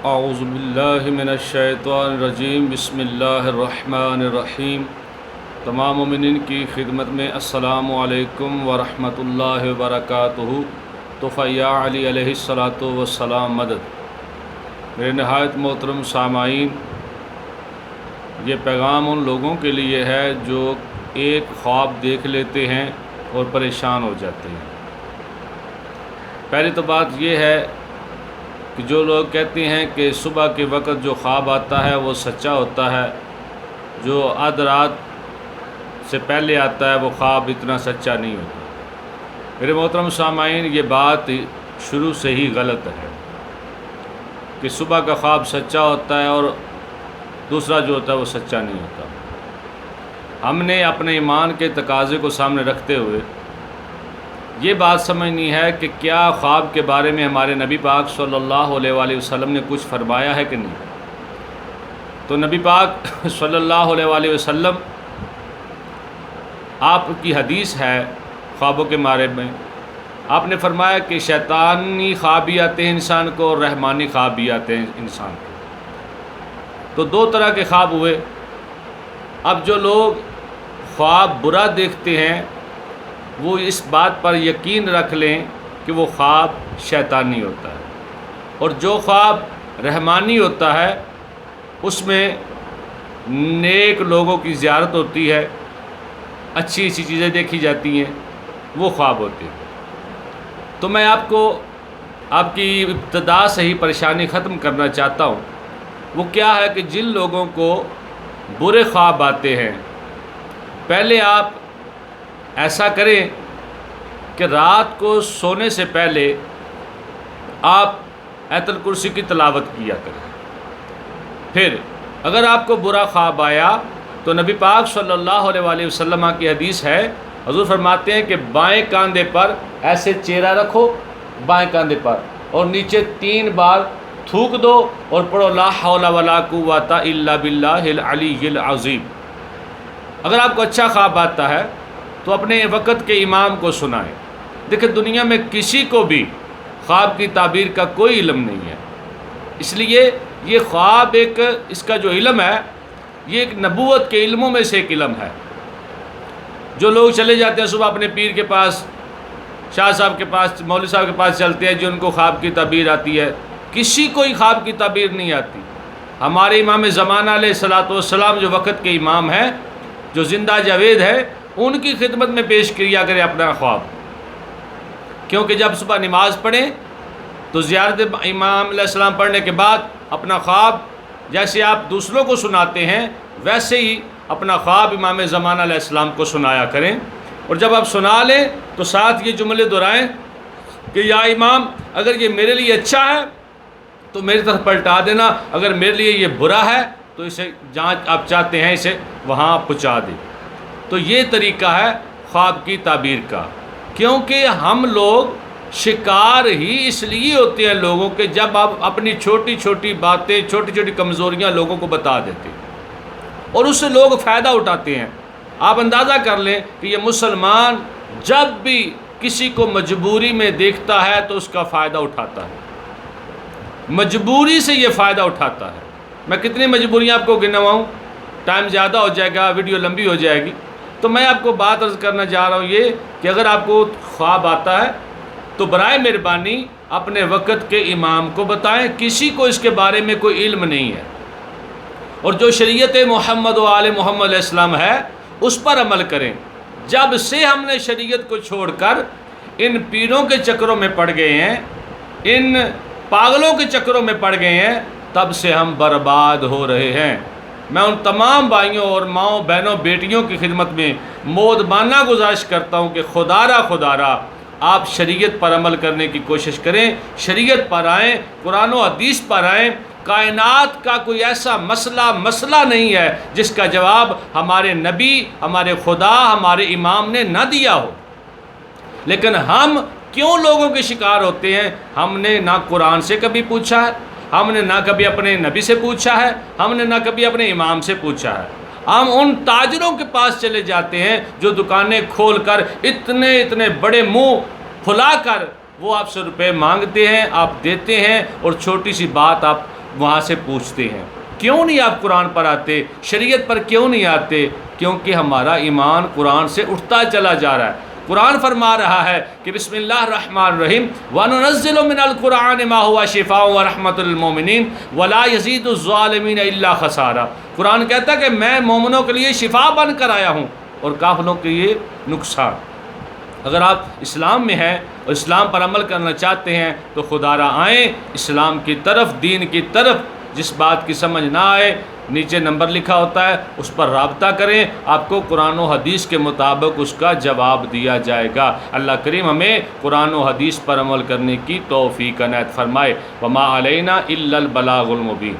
اعوذ باللہ من الشیطان الرجیم بسم اللہ الرحمن الرحیم۔ تمام مومنین کی خدمت میں السلام علیکم ورحمۃ اللہ وبرکاتہ۔ تو فیا علی علیہ الصلاۃ والسلام مدد۔ میرے نہایت محترم سامعین، یہ پیغام ان لوگوں کے لیے ہے جو ایک خواب دیکھ لیتے ہیں اور پریشان ہو جاتے ہیں۔ پہلی تو بات یہ ہے کہ جو لوگ کہتے ہیں کہ صبح کے وقت جو خواب آتا ہے وہ سچا ہوتا ہے، جو آدھ رات سے پہلے آتا ہے وہ خواب اتنا سچا نہیں ہوتا۔ میرے محترم سامعین، یہ بات شروع سے ہی غلط ہے کہ صبح کا خواب سچا ہوتا ہے اور دوسرا جو ہوتا ہے وہ سچا نہیں ہوتا۔ ہم نے اپنے ایمان کے تقاضے کو سامنے رکھتے ہوئے یہ بات سمجھنی ہے کہ کیا خواب کے بارے میں ہمارے نبی پاک صلی اللہ علیہ وآلہ وسلم نے کچھ فرمایا ہے کہ نہیں۔ تو نبی پاک صلی اللہ علیہ وآلہ وسلم، آپ کی حدیث ہے خوابوں کے بارے میں، آپ نے فرمایا کہ شیطانی خواب بھی آتے ہیں انسان کو اور رحمانی خواب بھی آتے ہیں انسان کو۔ تو دو طرح کے خواب ہوئے۔ اب جو لوگ خواب برا دیکھتے ہیں وہ اس بات پر یقین رکھ لیں کہ وہ خواب شیطانی ہوتا ہے، اور جو خواب رحمانی ہوتا ہے اس میں نیک لوگوں کی زیارت ہوتی ہے، اچھی اچھی چیزیں دیکھی جاتی ہیں، وہ خواب ہوتے ہیں۔ تو میں آپ کو آپ کی ابتدا سے ہی پریشانی ختم کرنا چاہتا ہوں۔ وہ کیا ہے کہ جن لوگوں کو برے خواب آتے ہیں، پہلے آپ ایسا کریں کہ رات کو سونے سے پہلے آپ آیت الکرسی کی تلاوت کیا کریں۔ پھر اگر آپ کو برا خواب آیا تو نبی پاک صلی اللہ علیہ وآلہ وسلم کی حدیث ہے، حضور فرماتے ہیں کہ بائیں کاندھے پر ایسے چہرہ رکھو، بائیں کاندھے پر، اور نیچے 3 بار تھوک دو اور پڑھو لا حول ولا قوۃ الا باللہ العلی العظیم۔ اگر آپ کو اچھا خواب آتا ہے تو اپنے وقت کے امام کو سنائیں۔ دیکھیں، دنیا میں کسی کو بھی خواب کی تعبیر کا کوئی علم نہیں ہے، اس لیے یہ خواب اس کا جو علم ہے یہ ایک نبوت کے علموں میں سے ایک علم ہے۔ جو لوگ چلے جاتے ہیں صبح اپنے پیر کے پاس، شاہ صاحب کے پاس، مولوی صاحب کے پاس چلتے ہیں جن کو خواب کی تعبیر آتی ہے، کسی کو ہی خواب کی تعبیر نہیں آتی۔ ہمارے امام زمانہ علیہ الصلوۃ والسلام جو وقت کے امام ہیں، جو زندہ جاوید ہے، ان کی خدمت میں پیش کیا کرے اپنا خواب، کیونکہ جب صبح نماز پڑھیں تو زیارت امام علیہ السلام پڑھنے کے بعد اپنا خواب جیسے آپ دوسروں کو سناتے ہیں ویسے ہی اپنا خواب امام زمانہ علیہ السلام کو سنایا کریں، اور جب آپ سنا لیں تو ساتھ یہ جملے دہرائیں کہ یا امام، اگر یہ میرے لیے اچھا ہے تو میری طرف پلٹا دینا، اگر میرے لیے یہ برا ہے تو اسے جہاں آپ چاہتے ہیں اسے وہاں پہنچا دیں۔ تو یہ طریقہ ہے خواب کی تعبیر کا، کیونکہ ہم لوگ شکار ہی اس لیے ہوتے ہیں لوگوں کے، جب آپ اپنی چھوٹی چھوٹی باتیں، چھوٹی چھوٹی کمزوریاں لوگوں کو بتا دیتے ہیں اور اس سے لوگ فائدہ اٹھاتے ہیں۔ آپ اندازہ کر لیں کہ یہ مسلمان جب بھی کسی کو مجبوری میں دیکھتا ہے تو اس کا فائدہ اٹھاتا ہے، مجبوری سے یہ فائدہ اٹھاتا ہے۔ میں کتنی مجبوریاں آپ کو گنواؤں، ٹائم زیادہ ہو جائے گا، ویڈیو لمبی ہو جائے گی، تو میں آپ کو بات عرض کرنا چاہ رہا ہوں یہ کہ اگر آپ کو خواب آتا ہے تو برائے مہربانی اپنے وقت کے امام کو بتائیں، کسی کو اس کے بارے میں کوئی علم نہیں ہے، اور جو شریعت محمد و آل محمد علیہ السلام ہے اس پر عمل کریں۔ جب سے ہم نے شریعت کو چھوڑ کر ان پیروں کے چکروں میں پڑ گئے ہیں، ان پاگلوں کے چکروں میں پڑ گئے ہیں، تب سے ہم برباد ہو رہے ہیں۔ میں ان تمام بھائیوں اور ماؤں، بہنوں، بیٹیوں کی خدمت میں مودبانہ گزارش کرتا ہوں کہ خدا را آپ شریعت پر عمل کرنے کی کوشش کریں، شریعت پر آئیں، قرآن و حدیث پر آئیں۔ کائنات کا کوئی ایسا مسئلہ نہیں ہے جس کا جواب ہمارے نبی، ہمارے خدا، ہمارے امام نے نہ دیا ہو، لیکن ہم کیوں لوگوں کے شکار ہوتے ہیں؟ ہم نے نہ قرآن سے کبھی پوچھا ہے، ہم نے نہ کبھی اپنے نبی سے پوچھا ہے، ہم نے نہ کبھی اپنے امام سے پوچھا ہے۔ ہم ان تاجروں کے پاس چلے جاتے ہیں جو دکانیں کھول کر اتنے بڑے منہ پھلا کر وہ آپ سے روپے مانگتے ہیں، آپ دیتے ہیں، اور چھوٹی سی بات آپ وہاں سے پوچھتے ہیں کیوں نہیں آپ قرآن پر آتے، شریعت پر کیوں نہیں آتے؟ کیونکہ ہمارا ایمان قرآن سے اٹھتا چلا جا رہا ہے۔ قرآن فرما رہا ہے کہ بسم اللہ الرحمن الرحیم وَنُنَزِّلُ مِنَ الْقُرْآنِ مَا هُوَ شِفَاءٌ وَرَحْمَةٌ لِّلْمُؤْمِنِينَ وَلَا يَزِيدُ الظَّالِمِينَ إِلَّا خَسَارًا۔ قرآن کہتا ہے کہ میں مومنوں کے لیے شفا بن کر آیا ہوں اور کافروں کے لیے نقصان۔ اگر آپ اسلام میں ہیں اور اسلام پر عمل کرنا چاہتے ہیں تو خدا را آئیں اسلام کی طرف، دین کی طرف۔ جس بات کی سمجھ نہ آئے نیچے نمبر لکھا ہوتا ہے، اس پر رابطہ کریں، آپ کو قرآن و حدیث کے مطابق اس کا جواب دیا جائے گا۔ اللہ کریم ہمیں قرآن و حدیث پر عمل کرنے کی توفیق عنایت فرمائے۔ وما علینا الا البلاغ المبین۔